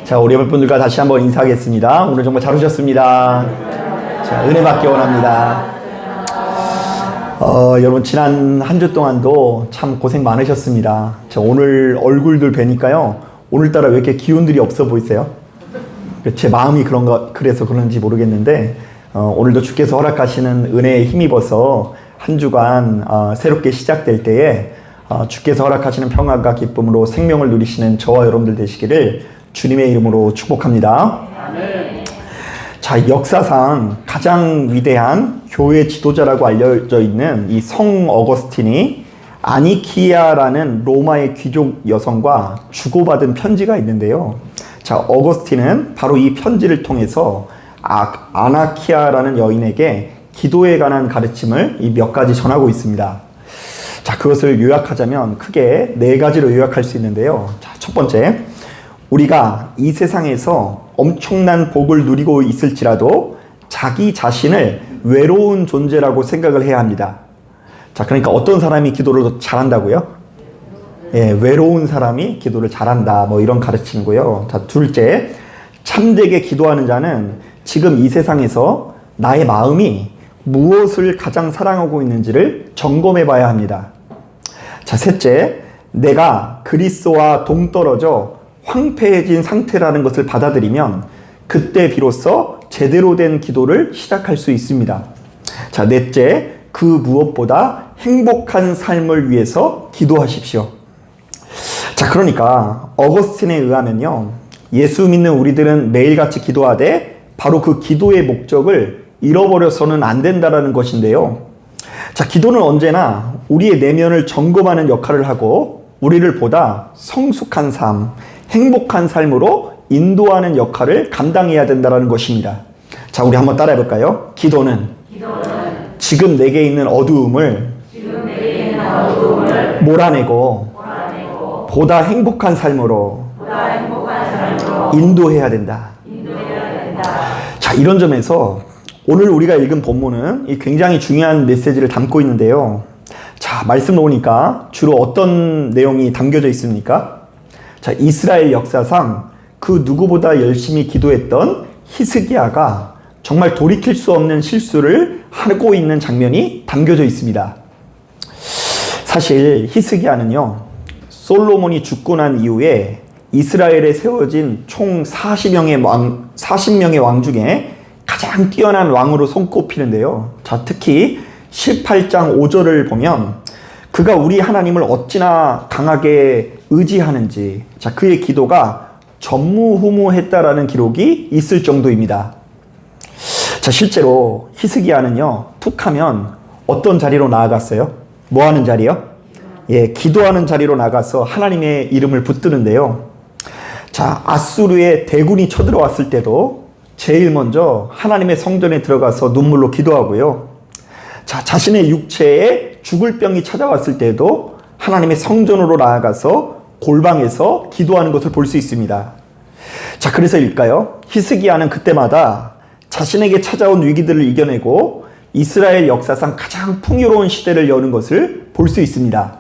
자, 우리 여러분들과 다시 한번 인사하겠습니다. 오늘 정말 잘 오셨습니다. 자, 은혜 받기 원합니다. 여러분 지난 한 주 동안도 참 고생 많으셨습니다. 자, 오늘 얼굴들 뵈니까요, 오늘따라 왜 이렇게 기운들이 없어 보이세요? 제 마음이 그래서 그런지 모르겠는데, 오늘도 주께서 허락하시는 은혜에 힘입어서 한 주간 새롭게 시작될 때에 주께서 허락하시는 평안과 기쁨으로 생명을 누리시는 저와 여러분들 되시기를 주님의 이름으로 축복합니다. 아멘. 자, 역사상 가장 위대한 교회 지도자라고 알려져 있는 이 성 어거스틴이 아니키아라는 로마의 귀족 여성과 주고받은 편지가 있는데요. 자, 어거스틴은 바로 이 편지를 통해서 아나키아라는 여인에게 기도에 관한 가르침을 몇 가지 전하고 있습니다. 자, 그것을 요약하자면 크게 4가지로 요약할 수 있는데요. 자, 첫 번째, 우리가 이 세상에서 엄청난 복을 누리고 있을지라도 자기 자신을 외로운 존재라고 생각을 해야 합니다. 자, 그러니까 어떤 사람이 기도를 더 잘한다고요? 예, 외로운 사람이 기도를 잘한다, 뭐 이런 가르침이고요. 자, 둘째, 참되게 기도하는 자는 지금 이 세상에서 나의 마음이 무엇을 가장 사랑하고 있는지를 점검해 봐야 합니다. 자, 셋째, 내가 그리스도와 동떨어져 황폐해진 상태라는 것을 받아들이면 그때 비로소 제대로 된 기도를 시작할 수 있습니다. 자, 넷째, 그 무엇보다 행복한 삶을 위해서 기도하십시오. 자, 그러니까 어거스틴에 의하면요, 예수 믿는 우리들은 매일같이 기도하되 바로 그 기도의 목적을 잃어버려서는 안 된다는 것인데요. 자, 기도는 언제나 우리의 내면을 점검하는 역할을 하고 우리를 보다 성숙한 삶, 행복한 삶으로 인도하는 역할을 감당해야 된다는 것입니다. 자, 우리 한번 따라해 볼까요? 기도는 지금 내게 있는 어두움을 몰아내고 보다 행복한 삶으로 인도해야 된다. 자, 이런 점에서 오늘 우리가 읽은 본문은 굉장히 중요한 메시지를 담고 있는데요. 자, 말씀 보니까 주로 어떤 내용이 담겨져 있습니까? 자, 이스라엘 역사상 그 누구보다 열심히 기도했던 히스기야가 정말 돌이킬 수 없는 실수를 하고 있는 장면이 담겨져 있습니다. 사실 히스기야는요, 솔로몬이 죽고 난 이후에 이스라엘에 세워진 총 40명의 왕 중에 가장 뛰어난 왕으로 손꼽히는데요. 자, 특히 18장 5절을 보면 그가 우리 하나님을 어찌나 강하게 의지하는지, 자, 그의 기도가 전무후무했다라는 기록이 있을 정도입니다. 자, 실제로 히스기야는요, 툭 하면 어떤 자리로 나아갔어요? 뭐 하는 자리요? 예, 기도하는 자리로 나가서 하나님의 이름을 붙드는데요. 자, 아수르의 대군이 쳐들어왔을 때도 제일 먼저 하나님의 성전에 들어가서 눈물로 기도하고요. 자, 자신의 육체에 죽을 병이 찾아왔을 때도 하나님의 성전으로 나아가서 골방에서 기도하는 것을 볼 수 있습니다. 자, 그래서일까요? 히스기야는 그때마다 자신에게 찾아온 위기들을 이겨내고 이스라엘 역사상 가장 풍요로운 시대를 여는 것을 볼 수 있습니다.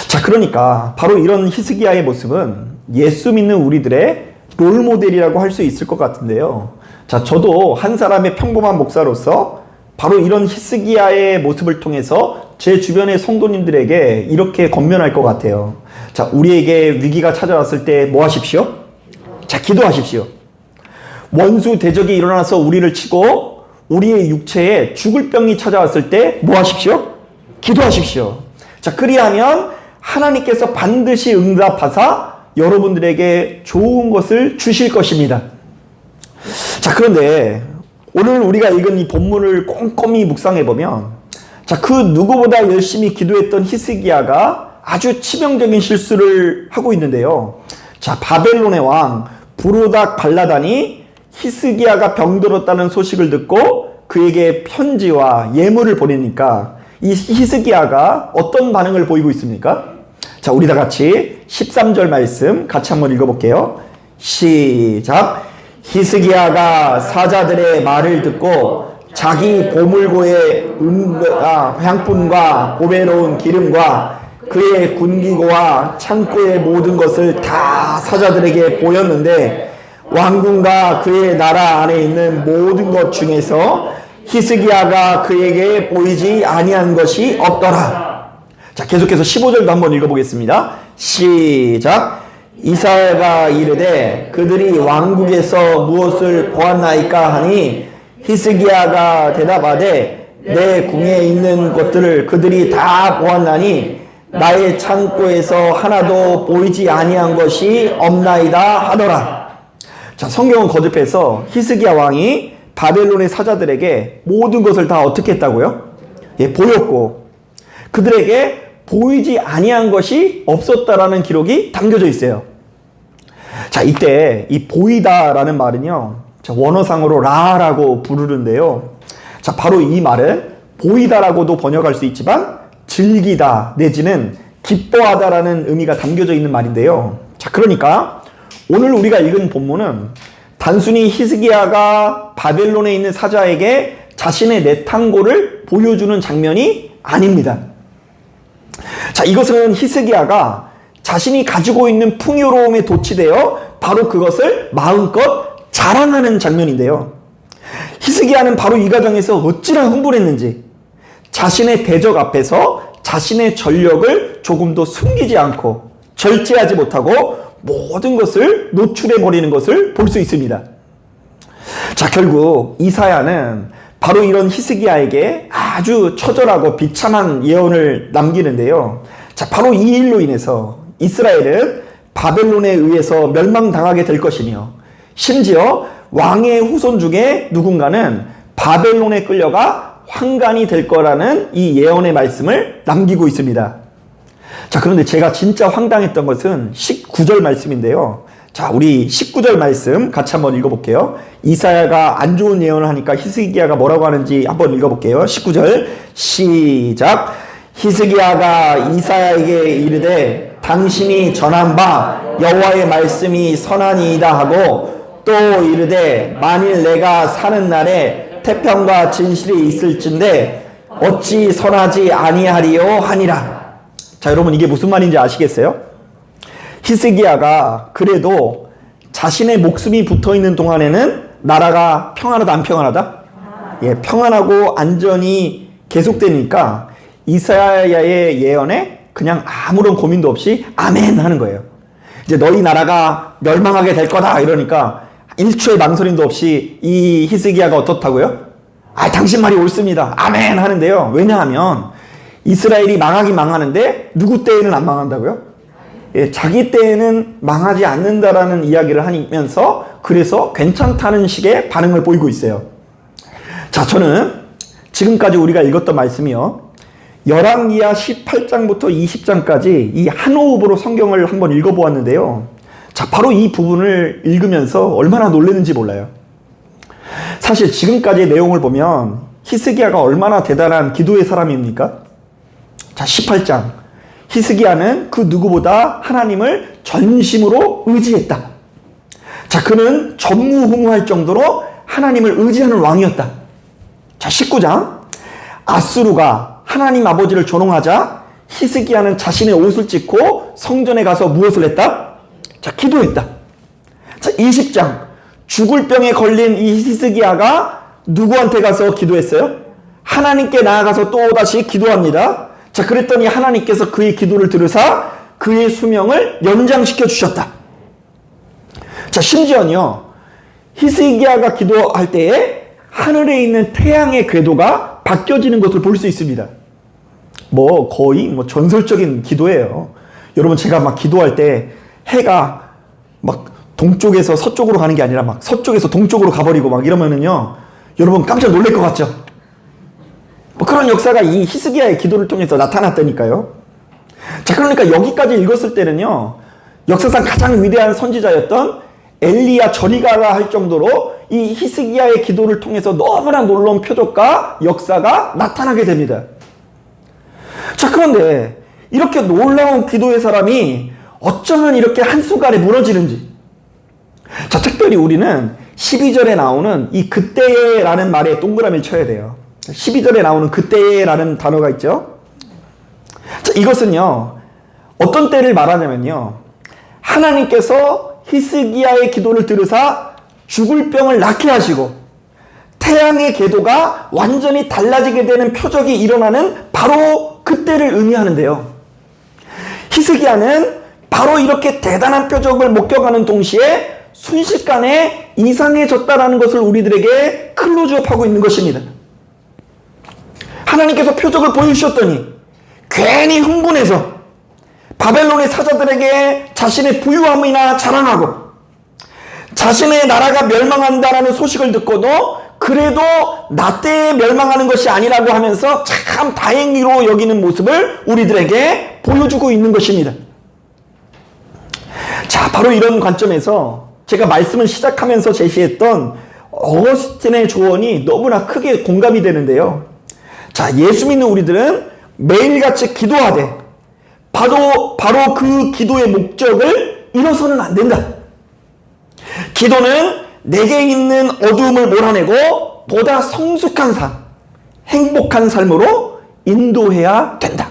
자, 그러니까 바로 이런 히스기야의 모습은 예수 믿는 우리들의 롤모델이라고 할 수 있을 것 같은데요. 자, 저도 한 사람의 평범한 목사로서 바로 이런 히스기야의 모습을 통해서 제 주변의 성도님들에게 이렇게 권면할 것 같아요. 자, 우리에게 위기가 찾아왔을 때 뭐 하십시오? 자, 기도하십시오. 원수 대적이 일어나서 우리를 치고 우리의 육체에 죽을 병이 찾아왔을 때 뭐 하십시오? 기도하십시오. 자, 그리하면 하나님께서 반드시 응답하사 여러분들에게 좋은 것을 주실 것입니다. 자, 그런데 오늘 우리가 읽은 이 본문을 꼼꼼히 묵상해보면, 자, 그 누구보다 열심히 기도했던 히스기야가 아주 치명적인 실수를 하고 있는데요. 자, 바벨론의 왕 부르닥 발라단이 히스기야가 병들었다는 소식을 듣고 그에게 편지와 예물을 보내니까 이 히스기야가 어떤 반응을 보이고 있습니까? 자, 우리 다 같이 13절 말씀 같이 한번 읽어볼게요. 시작. 히스기야가 사자들의 말을 듣고 자기 보물고의 향품과 보배로운 기름과 그의 군기고와 창고의 모든 것을 다 사자들에게 보였는데 왕궁과 그의 나라 안에 있는 모든 것 중에서 히스기야가 그에게 보이지 아니한 것이 없더라. 자, 계속해서 15절도 한번 읽어보겠습니다. 시작. 이사야가 이르되 그들이 왕국에서 무엇을 보았나이까 하니 히스기야가 대답하되 내 궁에 있는 것들을 그들이 다 보았나니 나의 창고에서 하나도 보이지 아니한 것이 없나이다 하더라. 자, 성경은 거듭해서 히스기야 왕이 바벨론의 사자들에게 모든 것을 다 어떻게 했다고요? 예, 보였고 그들에게 보이지 아니한 것이 없었다라는 기록이 담겨져 있어요. 자, 이때 이 보이다라는 말은요, 자, 원어상으로 라라고 부르는데요. 자, 바로 이 말은 보이다라고도 번역할 수 있지만 즐기다 내지는 기뻐하다라는 의미가 담겨져 있는 말인데요. 자, 그러니까 오늘 우리가 읽은 본문은 단순히 히스기야가 바벨론에 있는 사자에게 자신의 내탕고를 보여주는 장면이 아닙니다. 자, 이것은 히스기야가 자신이 가지고 있는 풍요로움에 도취되어 바로 그것을 마음껏 자랑하는 장면인데요. 히스기야는 바로 이 과정에서 어찌나 흥분했는지 자신의 대적 앞에서 자신의 전력을 조금도 숨기지 않고 절제하지 못하고 모든 것을 노출해버리는 것을 볼 수 있습니다. 자, 결국 이사야는 바로 이런 히스기야에게 아주 처절하고 비참한 예언을 남기는데요. 자, 바로 이 일로 인해서 이스라엘은 바벨론에 의해서 멸망당하게 될 것이며 심지어 왕의 후손 중에 누군가는 바벨론에 끌려가 환관이 될 거라는 이 예언의 말씀을 남기고 있습니다. 자, 그런데 제가 진짜 황당했던 것은 19절 말씀인데요. 자, 우리 19절 말씀 같이 한번 읽어볼게요. 이사야가 안 좋은 예언을 하니까 히스기야가 뭐라고 하는지 한번 읽어볼게요. 19절 시작. 히스기야가 이사야에게 이르되 당신이 전한 바 여호와의 말씀이 선하니이다 하고 또 이르되 만일 내가 사는 날에 태평과 진실이 있을진데 어찌 선하지 아니하리요 하니라. 자, 여러분 이게 무슨 말인지 아시겠어요? 히스기야가 그래도 자신의 목숨이 붙어있는 동안에는 나라가 평안하다 안 평안하다? 예, 평안하고 안전이 계속되니까 이사야의 예언에 그냥 아무런 고민도 없이 아멘 하는 거예요. 이제 너희 나라가 멸망하게 될 거다 이러니까 1초의 망설임도 없이 이 히스기야가 어떻다고요? 아, 당신 말이 옳습니다. 아멘 하는데요. 왜냐하면 이스라엘이 망하긴 망하는데 누구 때에는 안 망한다고요? 예, 자기 때에는 망하지 않는다라는 이야기를 하면서 그래서 괜찮다는 식의 반응을 보이고 있어요. 자, 저는 지금까지 우리가 읽었던 말씀이요, 열왕기하 18장부터 20장까지 이 한 호흡으로 성경을 한번 읽어보았는데요. 자, 바로 이 부분을 읽으면서 얼마나 놀랐는지 몰라요. 사실 지금까지의 내용을 보면 히스기야가 얼마나 대단한 기도의 사람입니까? 자, 18장. 히스기야는 그 누구보다 하나님을 전심으로 의지했다. 자, 그는 전무후무할 정도로 하나님을 의지하는 왕이었다. 자, 19장. 아수르가 하나님 아버지를 조롱하자 히스기야는 자신의 옷을 찢고 성전에 가서 무엇을 했다? 자, 기도했다. 자, 20장. 죽을 병에 걸린 이 히스기야가 누구한테 가서 기도했어요? 하나님께 나아가서 또다시 기도합니다. 자, 그랬더니 하나님께서 그의 기도를 들으사 그의 수명을 연장시켜 주셨다. 자, 심지어는요, 히스기야가 기도할 때에 하늘에 있는 태양의 궤도가 바뀌어지는 것을 볼 수 있습니다. 거의 전설적인 기도예요. 여러분, 제가 막 기도할 때 해가 막 동쪽에서 서쪽으로 가는 게 아니라 막 서쪽에서 동쪽으로 가버리고 막 이러면은요, 여러분 깜짝 놀랄 것 같죠? 그런 역사가 이 히스기야의 기도를 통해서 나타났다니까요. 자, 그러니까 여기까지 읽었을 때는요, 역사상 가장 위대한 선지자였던 엘리야 저리 가라 할 정도로 이 히스기야의 기도를 통해서 너무나 놀라운 표적과 역사가 나타나게 됩니다. 자, 그런데 이렇게 놀라운 기도의 사람이 어쩌면 이렇게 한순간에 무너지는지. 자, 특별히 우리는 12절에 나오는 이 그때라는 말에 동그라미를 쳐야 돼요. 12절에 나오는 그때라는 단어가 있죠. 자, 이것은요, 어떤 때를 말하냐면요, 하나님께서 히스기야의 기도를 들으사 죽을 병을 낫게 하시고 태양의 궤도가 완전히 달라지게 되는 표적이 일어나는 바로 그때를 의미하는데요. 히스기야는 바로 이렇게 대단한 표적을 목격하는 동시에 순식간에 이상해졌다라는 것을 우리들에게 클로즈업하고 있는 것입니다. 하나님께서 표적을 보여주셨더니 괜히 흥분해서 바벨론의 사자들에게 자신의 부유함이나 자랑하고 자신의 나라가 멸망한다라는 소식을 듣고도 그래도 나 때에 멸망하는 것이 아니라고 하면서 참 다행히로 여기는 모습을 우리들에게 보여주고 있는 것입니다. 자, 바로 이런 관점에서 제가 말씀을 시작하면서 제시했던 어거스틴의 조언이 너무나 크게 공감이 되는데요. 자, 예수 믿는 우리들은 매일같이 기도하되 바로 그 기도의 목적을 잃어서는 안 된다. 기도는 내게 있는 어두움을 몰아내고 보다 성숙한 삶, 행복한 삶으로 인도해야 된다.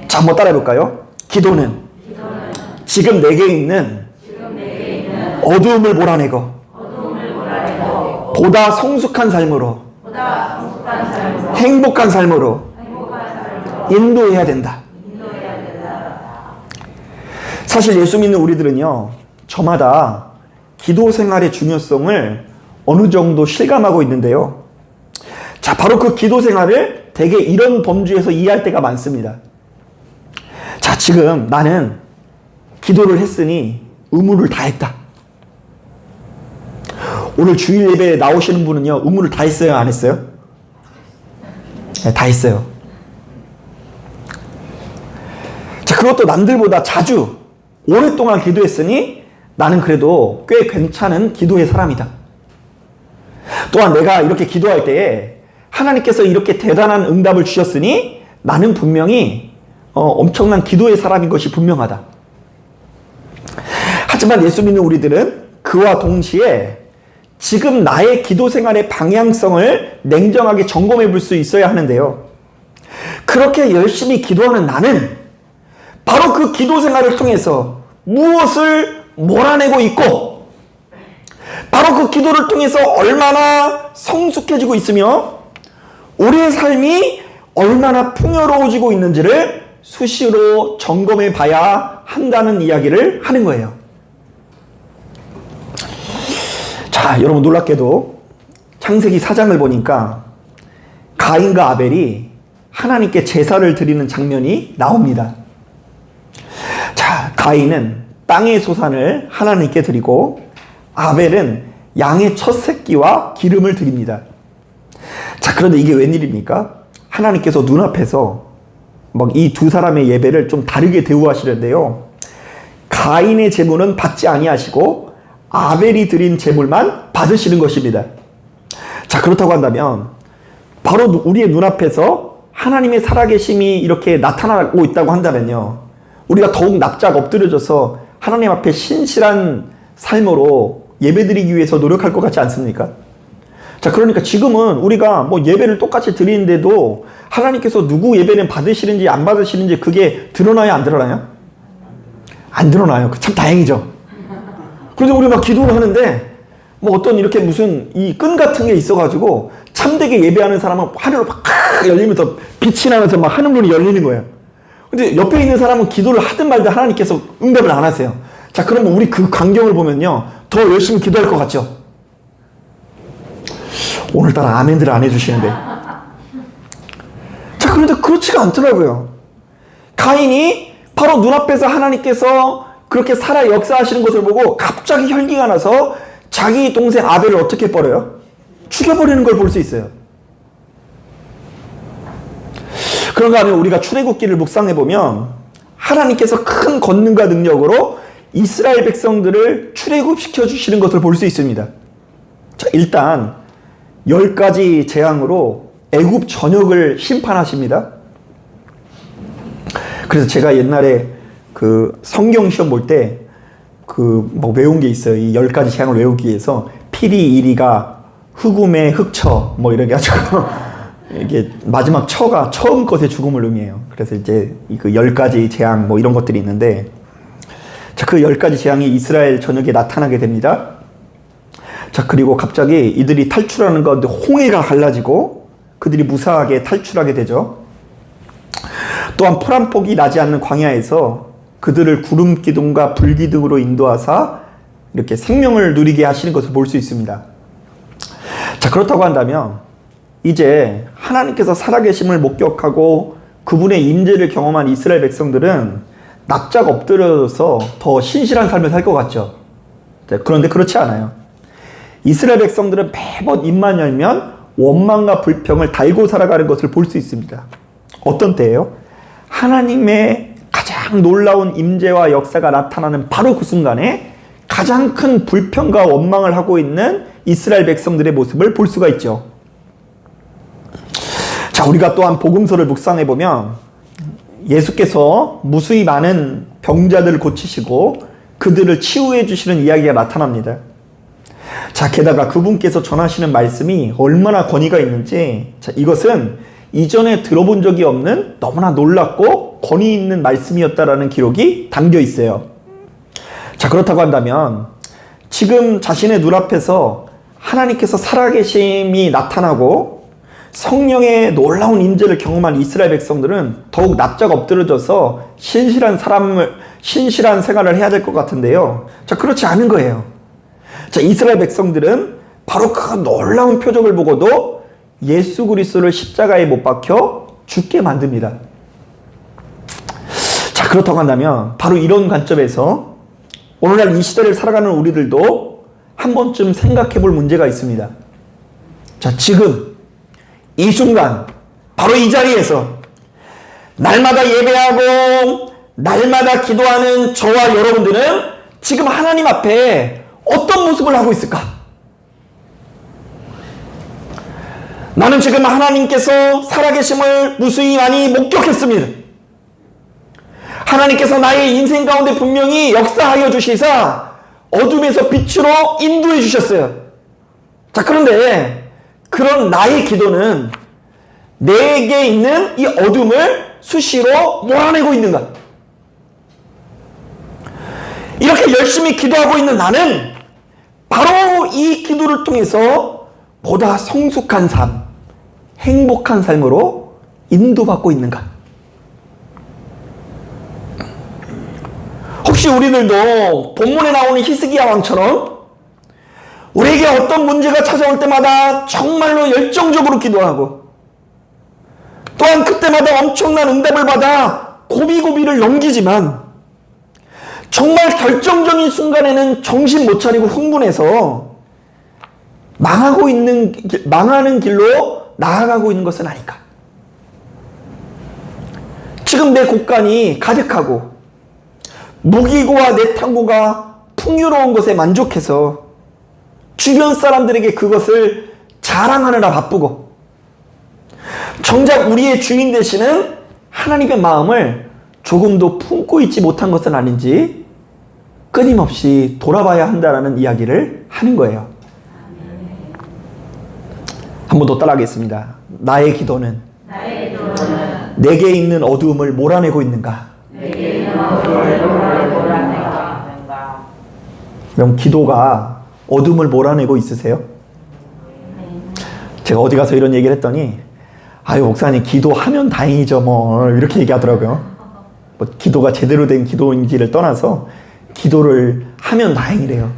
자, 한번 따라해 볼까요? 기도는 지금 내게 있는 어두움을 몰아내고 보다 성숙한 삶으로 행복한 삶으로 인도해야 된다. 사실 예수 믿는 우리들은요, 저마다 기도 생활의 중요성을 어느 정도 실감하고 있는데요. 자, 바로 그 기도 생활을 대개 이런 범주에서 이해할 때가 많습니다. 자, 지금 나는 기도를 했으니 의무를 다 했다. 오늘 주일 예배에 나오시는 분은요, 의무를 다 했어요, 안 했어요? 네, 다 했어요. 자, 그것도 남들보다 자주 오랫동안 기도했으니 나는 그래도 꽤 괜찮은 기도의 사람이다. 또한 내가 이렇게 기도할 때에 하나님께서 이렇게 대단한 응답을 주셨으니 나는 분명히 엄청난 기도의 사람인 것이 분명하다. 하지만 예수 믿는 우리들은 그와 동시에 지금 나의 기도 생활의 방향성을 냉정하게 점검해 볼 수 있어야 하는데요. 그렇게 열심히 기도하는 나는 바로 그 기도 생활을 통해서 무엇을 몰아내고 있고 바로 그 기도를 통해서 얼마나 성숙해지고 있으며 우리의 삶이 얼마나 풍요로워지고 있는지를 수시로 점검해 봐야 한다는 이야기를 하는 거예요. 자, 여러분 놀랍게도 창세기 4장을 보니까 가인과 아벨이 하나님께 제사를 드리는 장면이 나옵니다. 자, 가인은 땅의 소산을 하나님께 드리고 아벨은 양의 첫 새끼와 기름을 드립니다. 자, 그런데 이게 웬일입니까? 하나님께서 눈앞에서 막 이 두 사람의 예배를 좀 다르게 대우하시는데요. 가인의 제물은 받지 아니하시고 아벨이 드린 제물만 받으시는 것입니다. 자, 그렇다고 한다면 바로 우리의 눈앞에서 하나님의 살아계심이 이렇게 나타나고 있다고 한다면요, 우리가 더욱 납작 엎드려져서 하나님 앞에 신실한 삶으로 예배드리기 위해서 노력할 것 같지 않습니까? 자, 그러니까 지금은 우리가 뭐 예배를 똑같이 드리는데도 하나님께서 누구 예배는 받으시는지 안 받으시는지 그게 드러나요, 안 드러나요? 안 드러나요. 참 다행이죠. 그런데 우리 막 기도를 하는데 뭐 어떤 이렇게 무슨 이 끈 같은 게 있어가지고 참되게 예배하는 사람은 하늘로 막 열리면서 빛이 나면서 막 하늘문이 열리는 거예요. 근데 옆에 있는 사람은 기도를 하든 말든 하나님께서 응답을 안 하세요. 자, 그러면 우리 그 광경을 보면요, 더 열심히 기도할 것 같죠? 오늘따라 아멘들을 안 해주시는데. 자, 그런데 그렇지가 않더라고요. 가인이 바로 눈앞에서 하나님께서 그렇게 살아 역사하시는 것을 보고 갑자기 혈기가 나서 자기 동생 아벨을 어떻게 버려요? 죽여버리는 걸 볼 수 있어요. 그런가 하면 우리가 출애굽기를 묵상해보면 하나님께서 큰 권능과 능력으로 이스라엘 백성들을 출애굽시켜 주시는 것을 볼 수 있습니다. 자, 일단 10가지 재앙으로 애굽 전역을 심판하십니다. 그래서 제가 옛날에 그 성경 시험 볼 때 그 뭐 외운 게 있어요. 이 10가지 재앙을 외우기 위해서 피리 이리가 흑음에 흑처 뭐 이렇게 해가지고 이게 마지막 처가 처음 것의 죽음을 의미해요. 그래서 이제 그 10가지 재앙 뭐 이런 것들이 있는데, 자, 그 10가지 재앙이 이스라엘 전역에 나타나게 됩니다. 자, 그리고 갑자기 이들이 탈출하는 가운데 홍해가 갈라지고 그들이 무사하게 탈출하게 되죠. 또한 풀 한 폭이 나지 않는 광야에서 그들을 구름 기둥과 불 기둥으로 인도하사 이렇게 생명을 누리게 하시는 것을 볼 수 있습니다. 자, 그렇다고 한다면 이제 하나님께서 살아계심을 목격하고 그분의 임재를 경험한 이스라엘 백성들은 납작 엎드려서 더 신실한 삶을 살 것 같죠. 자, 그런데 그렇지 않아요. 이스라엘 백성들은 매번 입만 열면 원망과 불평을 달고 살아가는 것을 볼 수 있습니다. 어떤 때예요? 하나님의 가장 놀라운 임재와 역사가 나타나는 바로 그 순간에 가장 큰 불평과 원망을 하고 있는 이스라엘 백성들의 모습을 볼 수가 있죠. 자, 우리가 또한 복음서를 묵상해 보면 예수께서 무수히 많은 병자들을 고치시고 그들을 치유해 주시는 이야기가 나타납니다. 자, 게다가 그분께서 전하시는 말씀이 얼마나 권위가 있는지, 자, 이것은 이전에 들어본 적이 없는 너무나 놀랍고 권위 있는 말씀이었다라는 기록이 담겨 있어요. 자, 그렇다고 한다면 지금 자신의 눈앞에서 하나님께서 살아계심이 나타나고 성령의 놀라운 임재를 경험한 이스라엘 백성들은 더욱 납작 엎드려져서 신실한 생활을 해야 될 것 같은데요. 자, 그렇지 않은 거예요. 자, 이스라엘 백성들은 바로 그 놀라운 표적을 보고도 예수 그리스도를 십자가에 못 박혀 죽게 만듭니다. 자, 그렇다고 한다면 바로 이런 관점에서 오늘날 이 시대를 살아가는 우리들도 한 번쯤 생각해 볼 문제가 있습니다. 자, 지금 이 순간 바로 이 자리에서 날마다 예배하고 날마다 기도하는 저와 여러분들은 지금 하나님 앞에 어떤 모습을 하고 있을까? 나는 지금 하나님께서 살아계심을 무수히 많이 목격했습니다. 하나님께서 나의 인생 가운데 분명히 역사하여 주시사 어둠에서 빛으로 인도해 주셨어요. 자, 그런데 그런 나의 기도는 내게 있는 이 어둠을 수시로 몰아내고 있는가? 이렇게 열심히 기도하고 있는 나는 바로 이 기도를 통해서 보다 성숙한 삶, 행복한 삶으로 인도받고 있는가? 혹시 우리들도 본문에 나오는 히스기야 왕처럼 우리에게 어떤 문제가 찾아올 때마다 정말로 열정적으로 기도하고 또한 그때마다 엄청난 응답을 받아 고비고비를 넘기지만 정말 결정적인 순간에는 정신 못 차리고 흥분해서 망하는 길로 나아가고 있는 것은 아닐까? 지금 내 곳간이 가득하고 무기고와 내 탕고가 풍요로운 것에 만족해서 주변 사람들에게 그것을 자랑하느라 바쁘고 정작 우리의 주인 되시는 하나님의 마음을 조금도 품고 있지 못한 것은 아닌지 끊임없이 돌아봐야 한다는 이야기를 하는 거예요. 한 번 더 따라하겠습니다. 나의 기도는 내게 있는 어두움을 몰아내고 있는가? 그럼 기도가 어둠을 몰아내고 있으세요? 제가 어디 가서 이런 얘기를 했더니 아유 목사님 기도하면 다행이죠 뭐 이렇게 얘기하더라고요. 뭐 기도가 제대로 된 기도인지를 떠나서 기도를 하면 다행이래요.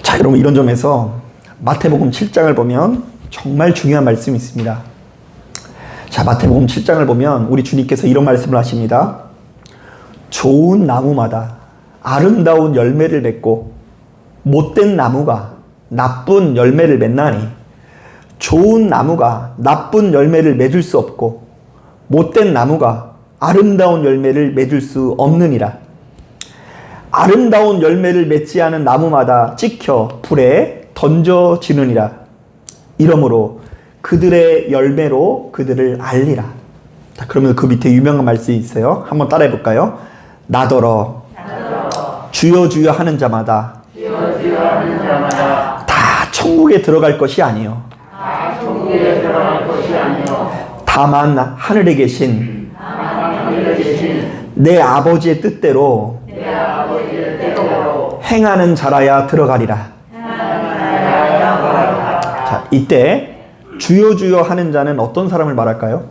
자, 여러분 이런 점에서 마태복음 7장을 보면 정말 중요한 말씀이 있습니다. 자, 마태복음 7장을 보면 우리 주님께서 이런 말씀을 하십니다. 좋은 나무마다 아름다운 열매를 맺고 못된 나무가 나쁜 열매를 맺나니 좋은 나무가 나쁜 열매를 맺을 수 없고 못된 나무가 아름다운 열매를 맺을 수 없느니라. 아름다운 열매를 맺지 않은 나무마다 찍혀 불에 던져지느니라. 이러므로 그들의 열매로 그들을 알리라. 자, 그러면 그 밑에 유명한 말씀이 있어요. 한번 따라해 볼까요? 나더러 주여 주여 하는 자마다 다 천국에 들어갈 것이 아니요 다만 하늘에 계신 내 아버지의 뜻대로 행하는 자라야 들어가리라. 자, 이때 주여 주여 하는 자는 어떤 사람을 말할까요?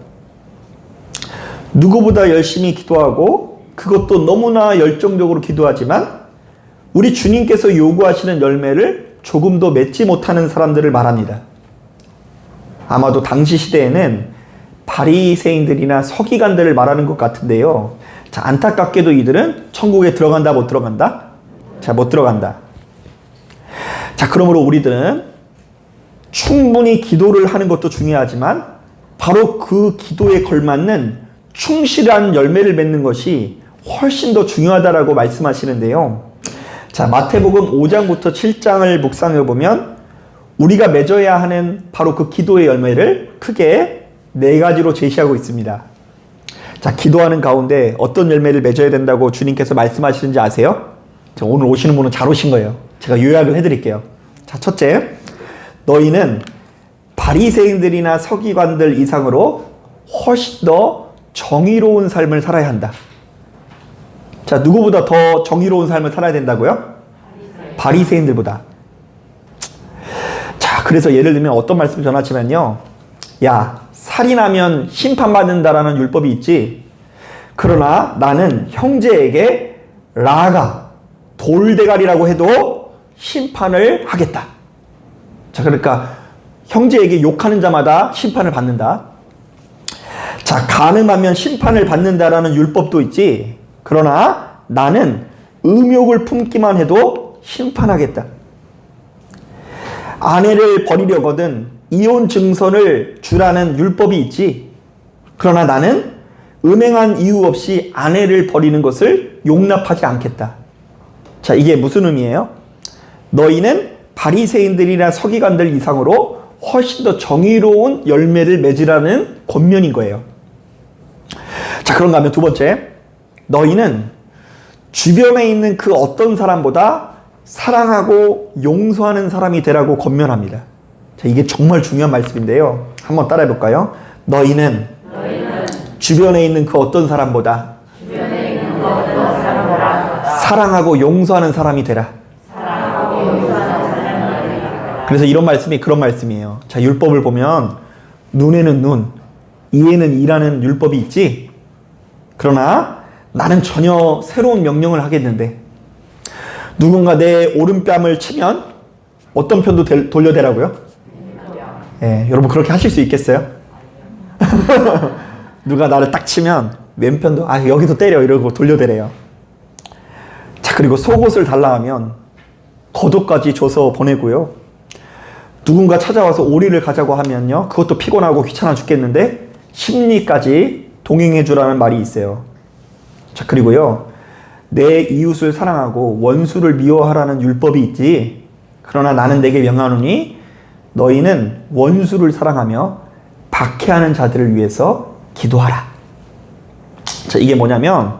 누구보다 열심히 기도하고 그것도 너무나 열정적으로 기도하지만 우리 주님께서 요구하시는 열매를 조금도 맺지 못하는 사람들을 말합니다. 아마도 당시 시대에는 바리새인들이나 서기관들을 말하는 것 같은데요. 자, 안타깝게도 이들은 천국에 들어간다, 못 들어간다? 자, 못 들어간다. 자, 그러므로 우리들은 충분히 기도를 하는 것도 중요하지만 바로 그 기도에 걸맞는 충실한 열매를 맺는 것이 훨씬 더 중요하다라고 말씀하시는데요. 자, 마태복음 5장부터 7장을 묵상해 보면 우리가 맺어야 하는 바로 그 기도의 열매를 크게 4가지로 제시하고 있습니다. 자, 기도하는 가운데 어떤 열매를 맺어야 된다고 주님께서 말씀하시는지 아세요? 자, 오늘 오시는 분은 잘 오신 거예요. 제가 요약을 해드릴게요. 자, 첫째, 너희는 바리새인들이나 서기관들 이상으로 훨씬 더 정의로운 삶을 살아야 한다. 자, 누구보다 더 정의로운 삶을 살아야 된다고요? 바리새인들보다. 자, 그래서 예를 들면 어떤 말씀 전하지만요. 야, 살인하면 심판받는다라는 율법이 있지. 그러나 나는 형제에게 라가 돌대가리라고 해도 심판을 하겠다. 자, 그러니까 형제에게 욕하는 자마다 심판을 받는다. 자, 간음하면 심판을 받는다라는 율법도 있지. 그러나 나는 음욕을 품기만 해도 심판하겠다. 아내를 버리려거든 이혼 증서를 주라는 율법이 있지. 그러나 나는 음행한 이유 없이 아내를 버리는 것을 용납하지 않겠다. 자, 이게 무슨 의미예요? 너희는 바리새인들이나 서기관들 이상으로 훨씬 더 정의로운 열매를 맺으라는 권면인 거예요. 자, 그런가 하면 두 번째, 너희는 주변에 있는 그 어떤 사람보다 사랑하고 용서하는 사람이 되라고 권면합니다. 자, 이게 정말 중요한 말씀인데요. 한번 따라해 볼까요? 너희는 주변에 있는 그 어떤 사람보다 사랑하고 용서하는 사람이 되라. 그래서 이런 말씀이 그런 말씀이에요. 자, 율법을 보면 눈에는 눈, 이에는 이라는 율법이 있지. 그러나 나는 전혀 새로운 명령을 하겠는데 누군가 내 오른뺨을 치면 어떤 편도 돌려대라고요? 예, 여러분 그렇게 하실 수 있겠어요? 누가 나를 딱 치면 왼편도 여기서 때려 이러고 돌려대래요. 자, 그리고 속옷을 달라 하면 겉옷까지 줘서 보내고요. 누군가 찾아와서 오리를 가자고 하면요, 그것도 피곤하고 귀찮아 죽겠는데 심리까지 동행해 주라는 말이 있어요. 자, 그리고요, 내 이웃을 사랑하고 원수를 미워하라는 율법이 있지. 그러나 나는 내게 명하노니 너희는 원수를 사랑하며 박해하는 자들을 위해서 기도하라. 자, 이게 뭐냐면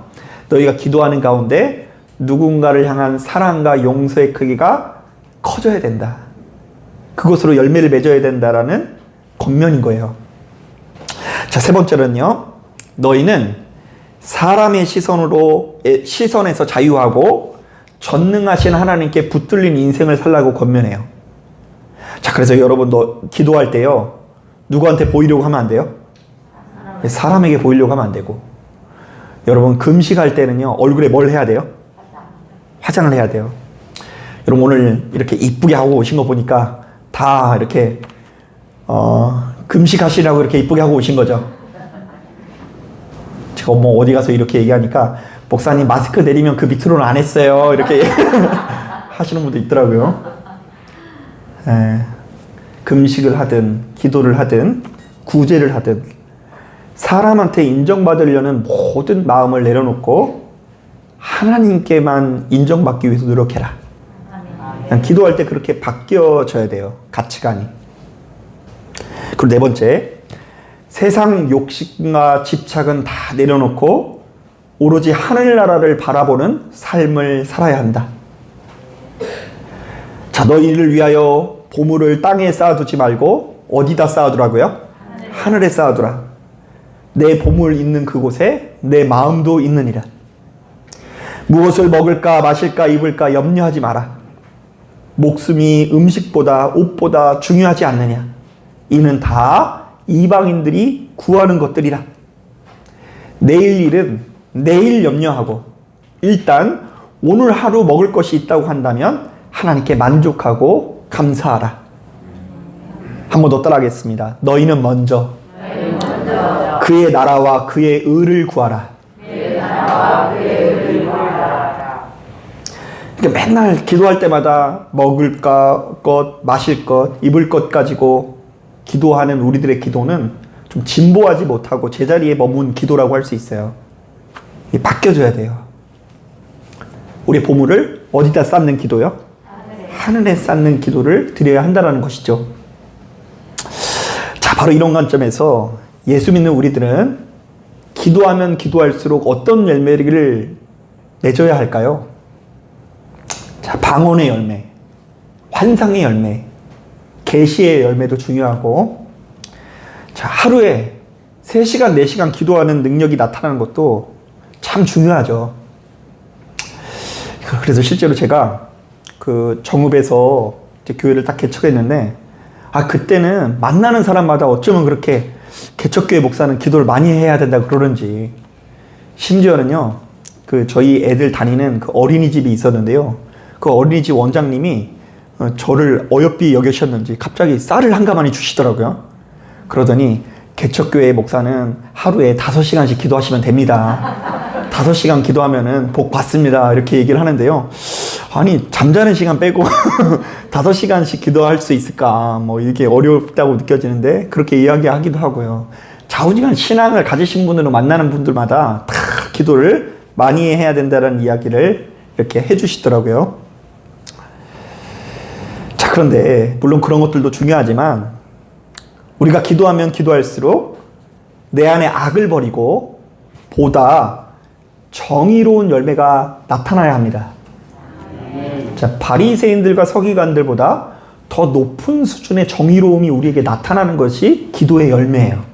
너희가 기도하는 가운데 누군가를 향한 사랑과 용서의 크기가 커져야 된다. 그것으로 열매를 맺어야 된다라는 권면인 거예요. 자, 세 번째는요, 너희는 사람의 시선에서 자유하고 전능하신 하나님께 붙들린 인생을 살라고 권면해요. 자, 그래서 여러분 기도할 때요, 누구한테 보이려고 하면 안 돼요? 사람에게 보이려고 하면 안 되고, 여러분 금식할 때는요, 얼굴에 뭘 해야 돼요? 화장을 해야 돼요. 여러분 오늘 이렇게 이쁘게 하고 오신 거 보니까 다 이렇게 금식하시라고 이렇게 이쁘게 하고 오신 거죠. 제가 뭐 어디 가서 이렇게 얘기하니까 목사님 마스크 내리면 그 밑으로는 안 했어요 이렇게 하시는 분도 있더라고요. 금식을 하든 기도를 하든 구제를 하든 사람한테 인정받으려는 모든 마음을 내려놓고 하나님께만 인정받기 위해서 노력해라. 그냥 기도할 때 그렇게 바뀌어져야 돼요, 가치관이. 그리고 네 번째, 세상 욕심과 집착은 다 내려놓고 오로지 하늘나라를 바라보는 삶을 살아야 한다. 자, 너희를 위하여 보물을 땅에 쌓아두지 말고 어디다 쌓아두라고요? 하늘에 쌓아두라. 내 보물 있는 그곳에 내 마음도 있느니라. 무엇을 먹을까 마실까 입을까 염려하지 마라. 목숨이 음식보다 옷보다 중요하지 않느냐. 이는 다 이방인들이 구하는 것들이라. 내일 일은 내일 염려하고 일단 오늘 하루 먹을 것이 있다고 한다면 하나님께 만족하고 감사하라. 한 번 더 따라하겠습니다. 너희는 먼저 그의 나라와 그의 의를 구하라. 그러니까 맨날 기도할 때마다 먹을 것, 마실 것, 입을 것 가지고 기도하는 우리들의 기도는 좀 진보하지 못하고 제자리에 머문 기도라고 할 수 있어요. 이게 바뀌어져야 돼요. 우리의 보물을 어디다 쌓는 기도요? 하늘에 쌓는 기도를 드려야 한다는 것이죠. 자, 바로 이런 관점에서 예수 믿는 우리들은 기도하면 기도할수록 어떤 열매를 맺어야 할까요? 자, 방언의 열매, 환상의 열매, 계시의 열매도 중요하고, 자, 하루에 3시간, 4시간 기도하는 능력이 나타나는 것도 참 중요하죠. 그래서 실제로 제가 그 정읍에서 이제 교회를 딱 개척했는데, 그때는 만나는 사람마다 어쩌면 그렇게 개척교회 목사는 기도를 많이 해야 된다 그러는지, 심지어는요, 그 저희 애들 다니는 그 어린이집이 있었는데요. 그 어린이집 원장님이 저를 어여삐 여기셨는지 갑자기 쌀을 한가마니 주시더라고요. 그러더니 개척교회 목사는 하루에 5시간씩 기도하시면 됩니다. 5시간 기도하면은 복 받습니다. 이렇게 얘기를 하는데요. 아니, 잠자는 시간 빼고 5시간씩 기도할 수 있을까? 뭐 이게 어렵다고 느껴지는데 그렇게 이야기하기도 하고요. 좌우지간 신앙을 가지신 분들은 만나는 분들마다 다 기도를 많이 해야 된다는 이야기를 이렇게 해주시더라고요. 자, 그런데 물론 그런 것들도 중요하지만 우리가 기도하면 기도할수록 내 안에 악을 버리고 보다 정의로운 열매가 나타나야 합니다. 자, 바리새인들과 서기관들보다 더 높은 수준의 정의로움이 우리에게 나타나는 것이 기도의 열매예요.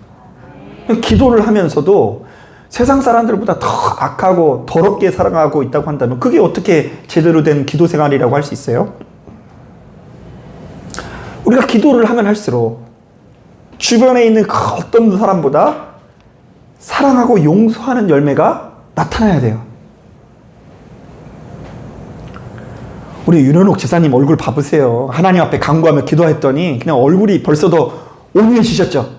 기도를 하면서도 세상 사람들보다 더 악하고 더럽게 살아가고 있다고 한다면 그게 어떻게 제대로 된 기도 생활이라고 할 수 있어요? 우리가 기도를 하면 할수록 주변에 있는 그 어떤 사람보다 사랑하고 용서하는 열매가 나타나야 돼요. 우리 윤현옥 지사님 얼굴 봐보세요. 하나님 앞에 간구하며 기도했더니 그냥 얼굴이 벌써 더 오묘해지셨죠?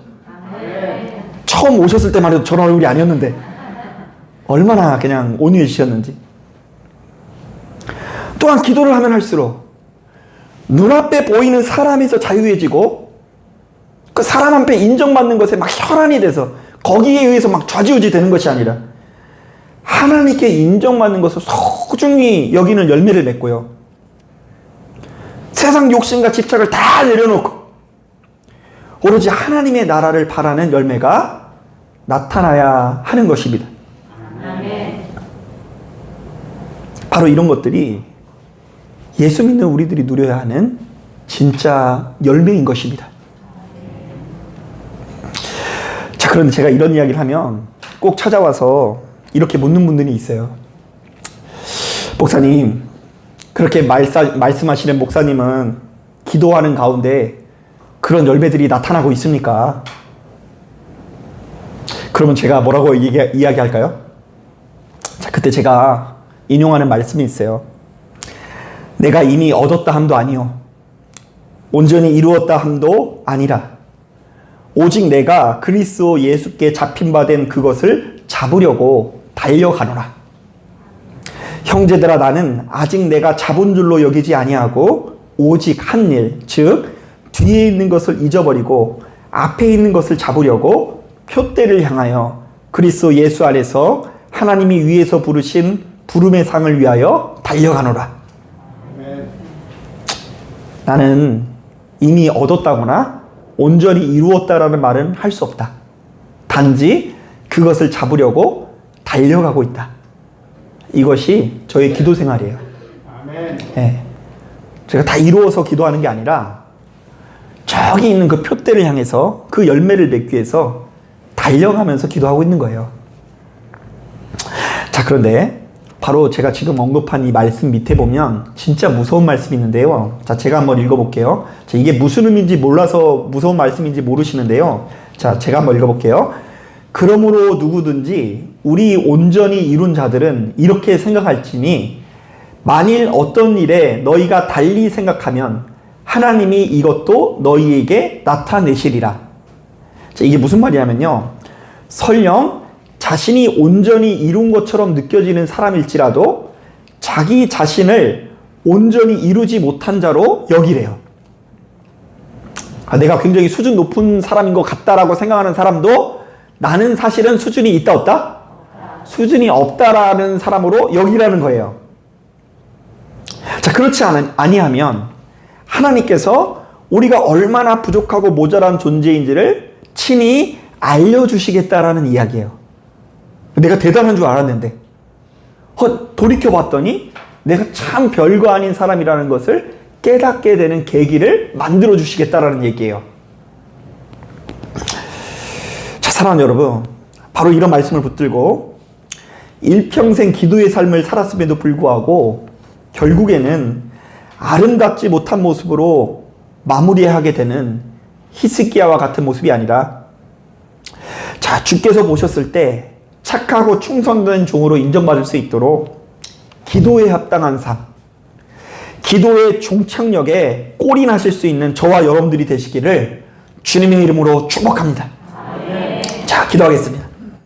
처음 오셨을 때만 해도 저런 얼굴이 아니었는데 얼마나 그냥 온유해지셨는지. 또한 기도를 하면 할수록 눈앞에 보이는 사람에서 자유해지고 그 사람 앞에 인정받는 것에 막 혈안이 돼서 거기에 의해서 막 좌지우지 되는 것이 아니라 하나님께 인정받는 것을 소중히 여기는 열매를 맺고요. 세상 욕심과 집착을 다 내려놓고 오로지 하나님의 나라를 바라는 열매가 나타나야 하는 것입니다. 바로 이런 것들이 예수 믿는 우리들이 누려야 하는 진짜 열매인 것입니다. 자, 그런데 제가 이런 이야기를 하면 꼭 찾아와서 이렇게 묻는 분들이 있어요. 목사님, 그렇게 말씀하시는 목사님은 기도하는 가운데 그런 열매들이 나타나고 있습니까? 그러면 제가 뭐라고 이야기할까요? 자, 그때 제가 인용하는 말씀이 있어요. 내가 이미 얻었다 함도 아니요 온전히 이루었다 함도 아니라 오직 내가 그리스도 예수께 잡힌 바 된 그것을 잡으려고 달려가노라. 형제들아, 나는 아직 내가 잡은 줄로 여기지 아니하고 오직 한 일, 즉 뒤에 있는 것을 잊어버리고 앞에 있는 것을 잡으려고 표대를 향하여 그리스도 예수 안에서 하나님이 위에서 부르신 부름의 상을 위하여 달려가노라. 나는 이미 얻었다거나 온전히 이루었다라는 말은 할 수 없다. 단지 그것을 잡으려고 달려가고 있다. 이것이 저의 기도 생활이에요. 네. 제가 다 이루어서 기도하는 게 아니라 저기 있는 그 표대를 향해서 그 열매를 맺기 위해서 달려가면서 기도하고 있는 거예요. 자, 그런데 바로 제가 지금 언급한 이 말씀 밑에 보면 진짜 무서운 말씀이 있는데요. 자, 제가 한번 읽어볼게요. 자, 이게 무슨 의미인지 몰라서 무서운 말씀인지 모르시는데요. 자, 제가 한번 읽어볼게요. 그러므로 누구든지 우리 온전히 이룬 자들은 이렇게 생각할지니 만일 어떤 일에 너희가 달리 생각하면 하나님이 이것도 너희에게 나타내시리라. 자, 이게 무슨 말이냐면요. 설령 자신이 온전히 이룬 것처럼 느껴지는 사람일지라도 자기 자신을 온전히 이루지 못한 자로 여기래요. 내가 굉장히 수준 높은 사람인 것 같다라고 생각하는 사람도 나는 사실은 수준이 있다 없다? 수준이 없다라는 사람으로 여기라는 거예요. 자, 그렇지 아니하면 하나님께서 우리가 얼마나 부족하고 모자란 존재인지를 친히 알려주시겠다라는 이야기예요. 내가 대단한 줄 알았는데 돌이켜봤더니 내가 참 별거 아닌 사람이라는 것을 깨닫게 되는 계기를 만들어 주시겠다라는 얘기예요. 자, 사랑하는 여러분, 바로 이런 말씀을 붙들고 일평생 기도의 삶을 살았음에도 불구하고 결국에는 아름답지 못한 모습으로 마무리하게 되는 히스기야와 같은 모습이 아니라, 자, 주께서 보셨을 때 착하고 충성된 종으로 인정받을 수 있도록 기도에 합당한 삶, 기도의 종착역에 골인하실 수 있는 저와 여러분들이 되시기를 주님의 이름으로 축복합니다. 자, 기도하겠습니다.